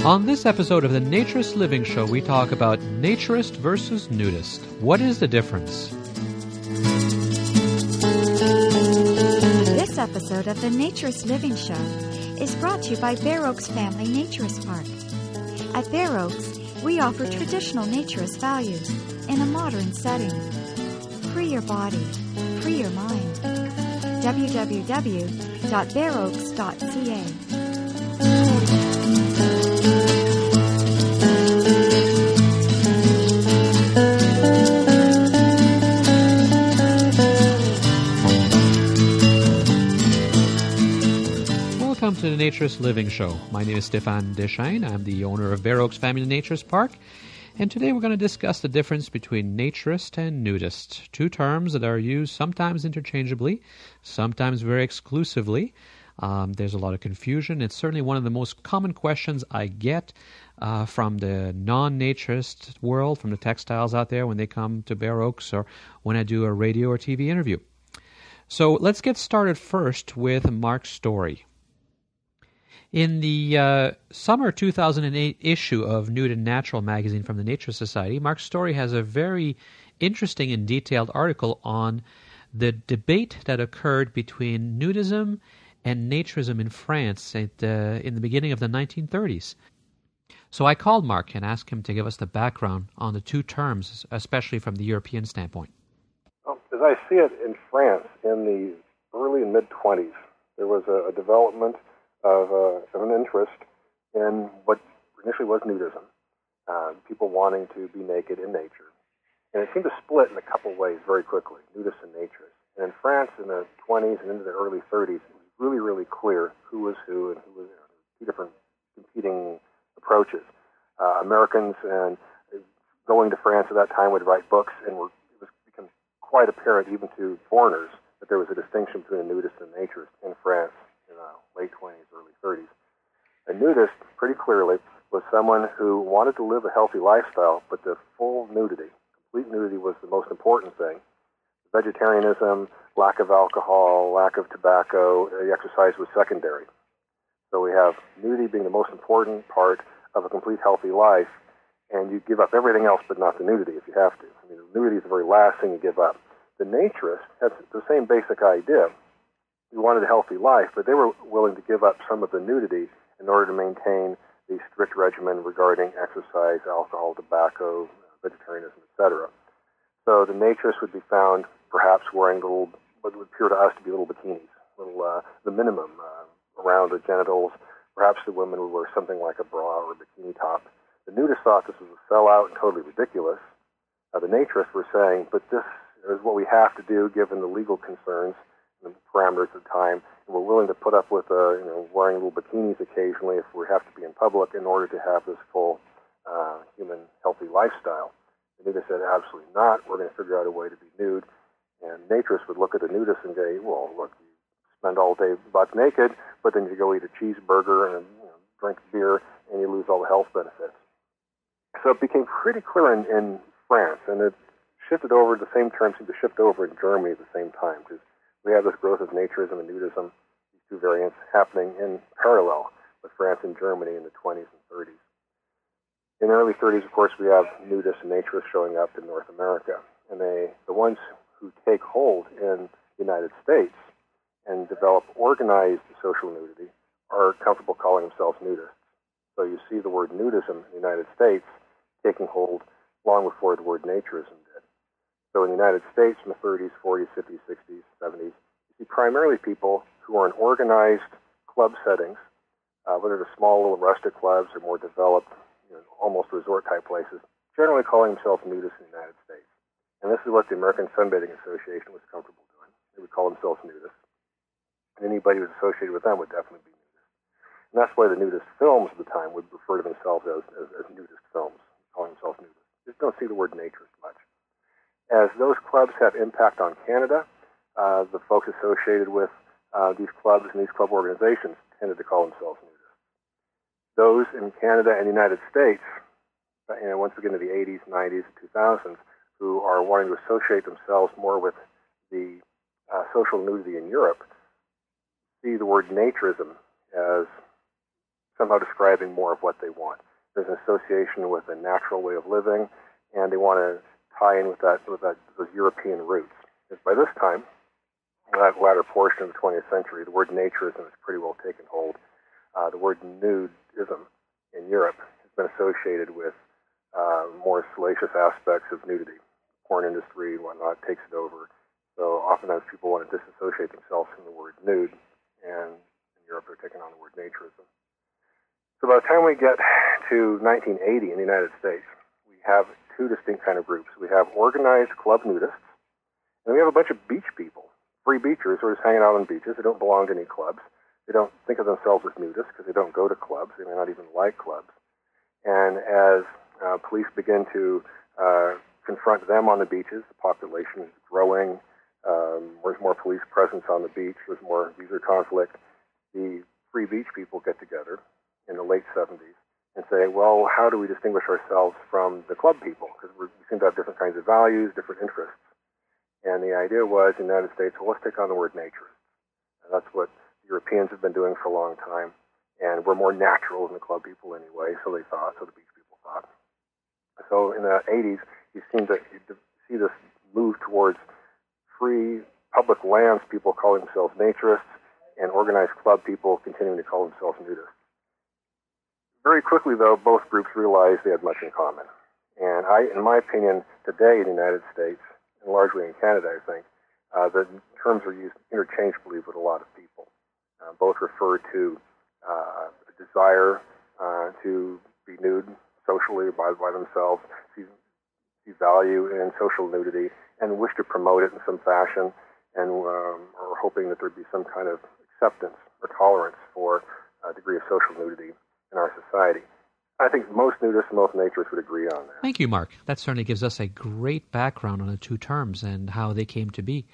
On this episode of the Naturist Living Show, we talk about naturist versus nudist. What is the difference? This episode of the Naturist Living Show is brought to you by Bear Oaks Family Naturist Park. At Bear Oaks, we offer traditional naturist values in a modern setting. Free your body, free your mind. www.bearoaks.ca. Welcome to the Naturist Living Show. My name is Stéphane Deschênes. I'm the owner of Bear Oaks Family Naturist Park. And today we're going to discuss the difference between naturist and nudist, two terms that are used sometimes interchangeably, sometimes very exclusively. There's a lot of confusion. It's certainly one of the most common questions I get from the non-naturist world, from the textiles out there when they come to Bear Oaks or when I do a radio or TV interview. So let's get started first with Mark Storey. In the summer 2008 issue of Nude and Natural magazine from the Naturist Society, Mark Storey has a very interesting and detailed article on the debate that occurred between nudism and naturism in France in the beginning of the 1930s. So I called Mark and asked him to give us the background on the two terms, especially from the European standpoint. Well, as I see it in France in the early and mid-20s, there was a development of an interest in what initially was nudism, people wanting to be naked in nature. And it seemed to split in a couple ways very quickly, nudist and naturist. And in France in the 20s and into the early 30s, it was really, really clear who was who and who was two different competing approaches. Americans and going to France at that time would write books, and it was become quite apparent even to foreigners that there was a distinction between a nudist and a naturist in France in the late 20s, early 30s. A nudist, pretty clearly, was someone who wanted to live a healthy lifestyle, but the full nudity, complete nudity was the most important thing. Vegetarianism, lack of alcohol, lack of tobacco, the exercise was secondary. So we have nudity being the most important part of a complete healthy life, and you give up everything else but not the nudity if you have to. I mean, nudity is the very last thing you give up. The naturist has the same basic idea. You wanted a healthy life, but they were willing to give up some of the nudity in order to maintain the strict regimen regarding exercise, alcohol, tobacco, vegetarianism, etc. So the naturist would be found perhaps wearing little, what would appear to us to be little bikinis, the minimum around the genitals. Perhaps the women would wear something like a bra or a bikini top. The nudists thought this was a sellout and totally ridiculous. The naturists were saying, but this is what we have to do given the legal concerns and the parameters of the time, and we're willing to put up with wearing little bikinis occasionally if we have to be in public in order to have this full human healthy lifestyle. The nudists said, absolutely not. We're going to figure out a way to be nude. And naturists would look at the nudists and say, well, look, you spend all day buck naked, but then you go eat a cheeseburger and drink beer, and you lose all the health benefits. So it became pretty clear in France, and it shifted over, the same term seemed to shift over in Germany at the same time, because we have this growth of naturism and nudism, these two variants happening in parallel with France and Germany in the 20s and 30s. In the early 30s, of course, we have nudists and naturists showing up in North America, and the ones who take hold in the United States and develop organized social nudity are comfortable calling themselves nudists. So you see the word nudism in the United States taking hold long before the word naturism did. So in the United States, in the 30s, 40s, 50s, 60s, 70s, you see primarily people who are in organized club settings, whether they're small little rustic clubs or more developed, almost resort-type places, generally calling themselves nudists in the United States. And this is what the American Sunbathing Association was comfortable doing. They would call themselves nudists. And anybody who was associated with them would definitely be nudist. And that's why the nudist films of the time would refer to themselves as nudist films, calling themselves nudists. You just don't see the word naturist much. As those clubs have impact on Canada, the folks associated with these clubs and these club organizations tended to call themselves nudists. Those in Canada and the United States, once we get into the 80s, 90s, and 2000s, who are wanting to associate themselves more with the social nudity in Europe, see the word naturism as somehow describing more of what they want. There's an association with a natural way of living, and they want to tie in with those European roots. Because by this time, that latter portion of the 20th century, the word naturism has pretty well taken hold. The word nudism in Europe has been associated with more salacious aspects of nudity. The porn industry and whatnot takes it over. So oftentimes people want to disassociate themselves from the word nude, and in Europe they're taking on the word naturism. So by the time we get to 1980 in the United States, we have two distinct kind of groups. We have organized club nudists, and we have a bunch of beach people, free beachers who are just hanging out on beaches. They don't belong to any clubs. They don't think of themselves as nudists because they don't go to clubs. They may not even like clubs. And as police begin to confront them on the beaches, the population is growing. There's more police presence on the beach. There's more user conflict. The free beach people get together in the late 70s and say, well, how do we distinguish ourselves from the club people? Because we seem to have different kinds of values, different interests. And the idea was, in the United States, well, let's take on the word naturist. And that's what Europeans have been doing for a long time. And we're more natural than the club people anyway, so they thought, so the beach people thought. So in the 80s, you seem to see this move towards free public lands, people calling themselves naturists, and organized club people continuing to call themselves nudists. Very quickly, though, both groups realized they had much in common. And in my opinion, today in the United States, and largely in Canada, I think, the terms are used interchangeably with a lot of people. Both refer to a desire to be nude socially by themselves, see value in social nudity, and wish to promote it in some fashion, and are hoping that there'd be some kind of acceptance or tolerance for a degree of social nudity in our society. I think most nudists and most naturists would agree on that. Thank you, Mark. That certainly gives us a great background on the two terms and how they came to be.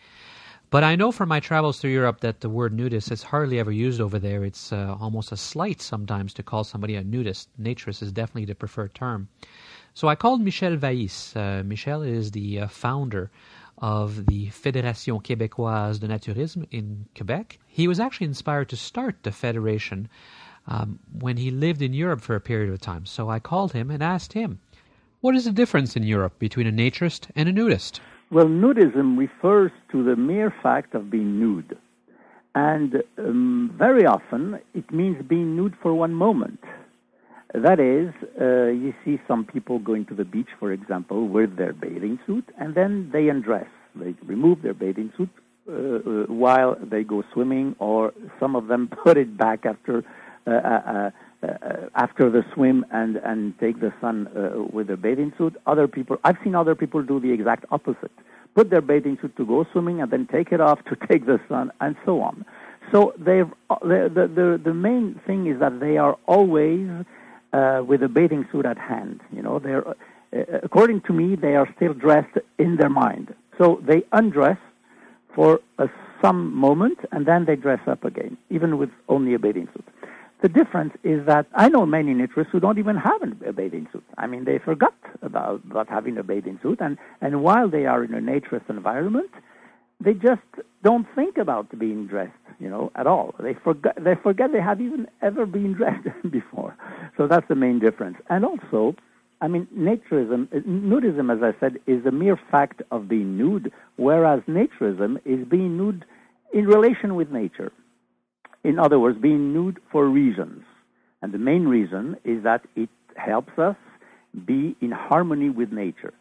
But I know from my travels through Europe that the word nudist is hardly ever used over there. It's almost a slight sometimes to call somebody a nudist. Naturist is definitely the preferred term. So I called Michel Vaïs. Michel is the founder of the Fédération Québécoise de Naturisme in Quebec. He was actually inspired to start the federation when he lived in Europe for a period of time. So I called him and asked him, what is the difference in Europe between a naturist and a nudist? Well, nudism refers to the mere fact of being nude. And very often it means being nude for one moment. That is, you see some people going to the beach, for example, with their bathing suit, and then they undress. They remove their bathing suit while they go swimming, or some of them put it back after the swim and take the sun with their bathing suit. I've seen other people do the exact opposite. Put their bathing suit to go swimming and then take it off to take the sun, and so on. So the main thing is that they are always with a bathing suit at hand. You know, according to me, they are still dressed in their mind. So they undress for some moment, and then they dress up again, even with only a bathing suit. The difference is that I know many naturists who don't even have a bathing suit. I mean, they forgot about having a bathing suit, and while they are in a naturist environment, they just don't think about being dressed, at all. They forget they have even ever been dressed before. So that's the main difference. And also, I mean, nudism, as I said, is the mere fact of being nude, whereas naturism is being nude in relation with nature. In other words, being nude for reasons. And the main reason is that it helps us be in harmony with nature.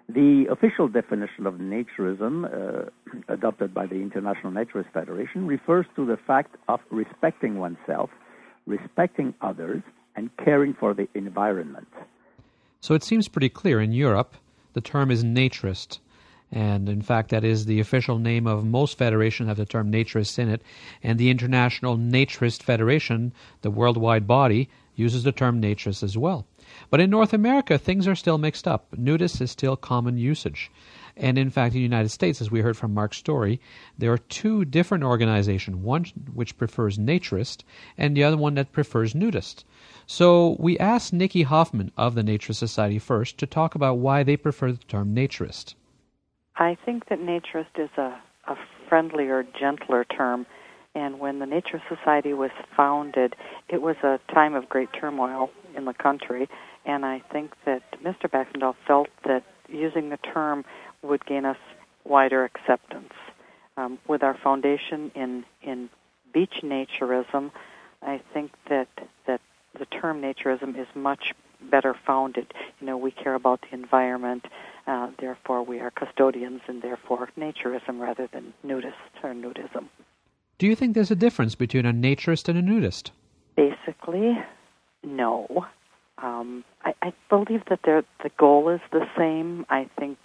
The official definition of naturism, adopted by the International Naturist Federation, refers to the fact of respecting oneself, respecting others, and caring for the environment. So it seems pretty clear in Europe the term is naturist. And in fact, that is the official name of most federations have the term naturist in it. And the International Naturist Federation, the worldwide body, uses the term naturist as well. But in North America, things are still mixed up. Nudist is still common usage. And in fact, in the United States, as we heard from Mark Storey, there are two different organizations, one which prefers naturist and the other one that prefers nudist. So we asked Nicky Hoffman of the Naturist Society first to talk about why they prefer the term naturist. I think that naturist is a friendlier, gentler term And when the Naturist Society was founded, it was a time of great turmoil in the country, and I think that Mr. Baxendale felt that using the term would gain us wider acceptance. With our foundation in beach naturism, I think that the term naturism is much better founded. We care about the environment, therefore we are custodians, and therefore naturism rather than nudists or nudism. Do you think there's a difference between a naturist and a nudist? Basically, no. I believe that the goal is the same. I think,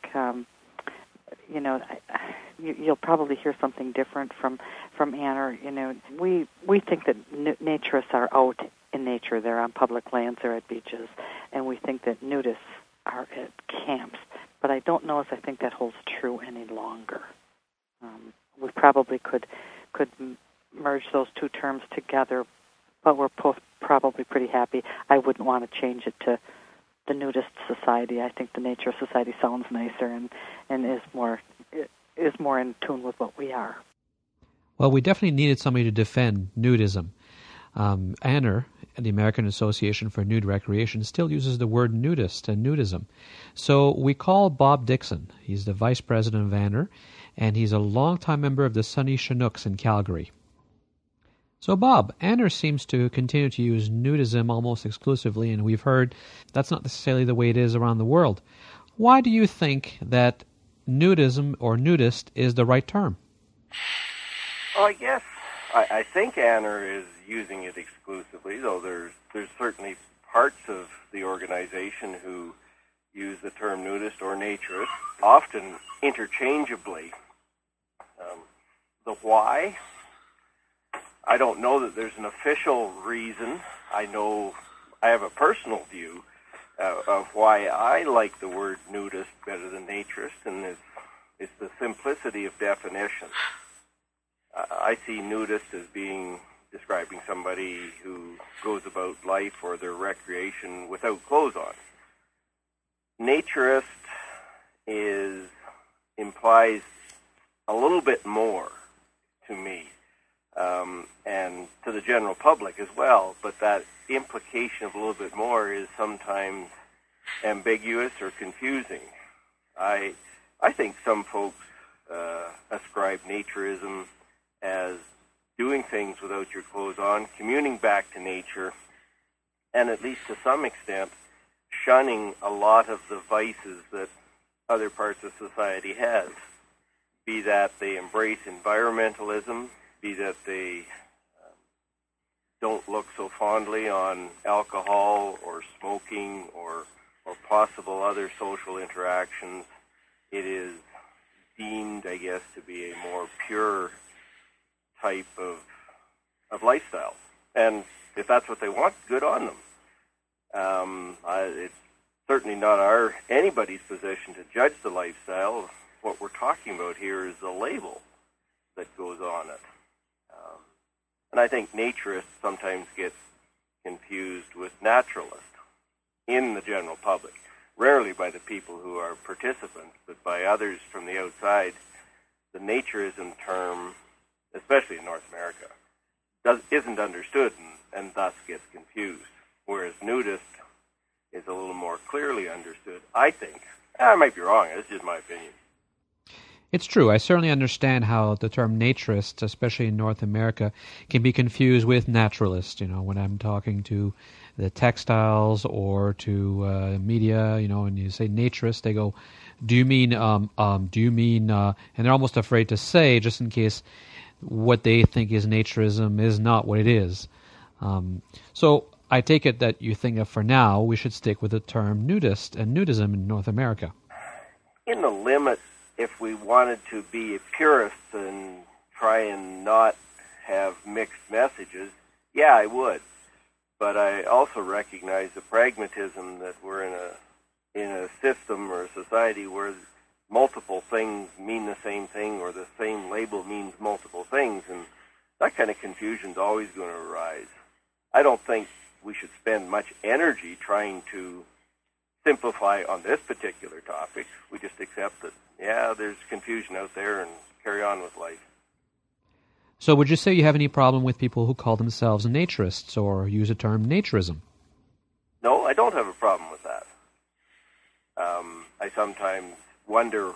you'll probably hear something different from Anna. We think that naturists are out in nature. They're on public lands, they're at beaches, and we think that nudists are at camps. But I don't know if I think that holds true any longer. We probably could merge those two terms together, but we're both probably pretty happy. I wouldn't want to change it to the Nudist Society. I think the Naturist Society sounds nicer and is more in tune with what we are. Well, we definitely needed somebody to defend nudism. AANR, the American Association for Nude Recreation, still uses the word nudist and nudism. So we call Bob Dixon. He's the vice president of AANR, and he's a longtime member of the Sunny Chinooks in Calgary. So Bob, AANR seems to continue to use nudism almost exclusively, and we've heard that's not necessarily the way it is around the world. Why do you think that nudism or nudist is the right term? Well, I guess I think AANR is using it exclusively, though there's certainly parts of the organization who use the term nudist or naturist, often interchangeably. The why? I don't know that there's an official reason. I know I have a personal view of why I like the word nudist better than naturist, and it's the simplicity of definition. I see nudist as describing somebody who goes about life or their recreation without clothes on. Naturist implies a little bit more to me, and to the general public as well, but that implication of a little bit more is sometimes ambiguous or confusing. I think some folks ascribe naturism as doing things without your clothes on, communing back to nature, and at least to some extent, shunning a lot of the vices that other parts of society has, be that they embrace environmentalism, be that they don't look so fondly on alcohol or smoking or possible other social interactions. It is deemed, I guess, to be a more pure type of lifestyle. And if that's what they want, good on them. It's certainly not anybody's position to judge the lifestyle. What we're talking about here is the label that goes on it. And I think naturist sometimes gets confused with naturalist in the general public. Rarely by the people who are participants, but by others from the outside. The naturism term, especially in North America, isn't understood and thus gets confused, whereas nudist is a little more clearly understood, I think. I might be wrong. It's just my opinion. It's true. I certainly understand how the term naturist, especially in North America, can be confused with naturalist. When I'm talking to the textiles or to media, and you say naturist, they go, do you mean, and they're almost afraid to say, just in case what they think is naturism is not what it is. So I take it that you think that for now we should stick with the term nudist and nudism in North America. In the limit, if we wanted to be purists and try and not have mixed messages, yeah, I would. But I also recognize the pragmatism that we're in a system or a society where multiple things mean the same thing or the same label means multiple things, and that kind of confusion is always going to arise. I don't think we should spend much energy trying to simplify on this particular topic. We just accept that, yeah, there's confusion out there and carry on with life. So would you say you have any problem with people who call themselves naturists or use the term naturism? No, I don't have a problem with that. I sometimes wonder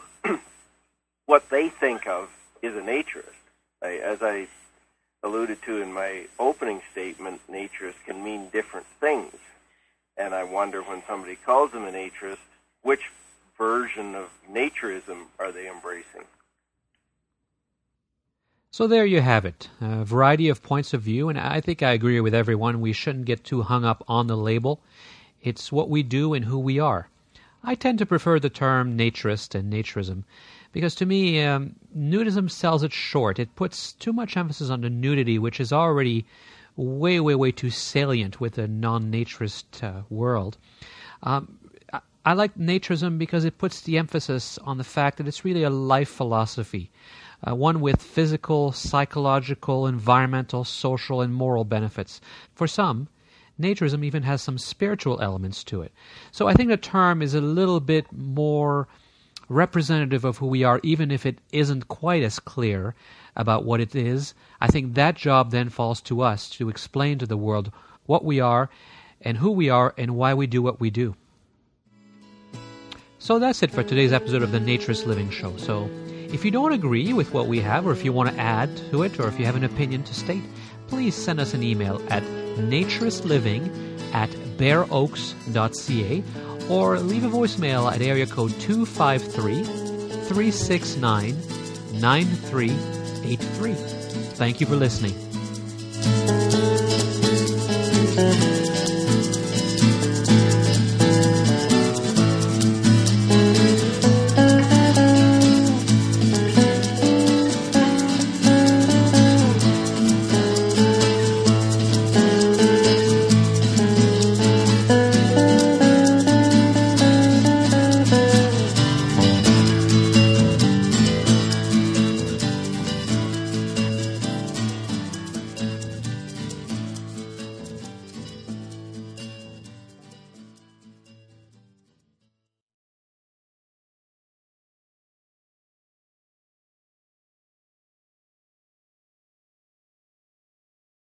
what they think of is a naturist. As I alluded to in my opening statement, naturist can mean different things. And I wonder when somebody calls them a naturist, which version of naturism are they embracing? So there you have it, a variety of points of view, and I think I agree with everyone. We shouldn't get too hung up on the label. It's what we do and who we are. I tend to prefer the term naturist and naturism because to me, nudism sells it short. It puts too much emphasis on the nudity, which is already way, way, way too salient with the non-naturist world. I like naturism because it puts the emphasis on the fact that it's really a life philosophy, one with physical, psychological, environmental, social, and moral benefits. For some, naturism even has some spiritual elements to it. So I think the term is a little bit more representative of who we are, even if it isn't quite as clear about what it is. I think that job then falls to us to explain to the world what we are and who we are and why we do what we do. So that's it for today's episode of the Naturist Living Show. So if you don't agree with what we have, or if you want to add to it, or if you have an opinion to state, please send us an email at naturistliving@bareoaks.ca or leave a voicemail at area code 253-369-9383. Thank you for listening.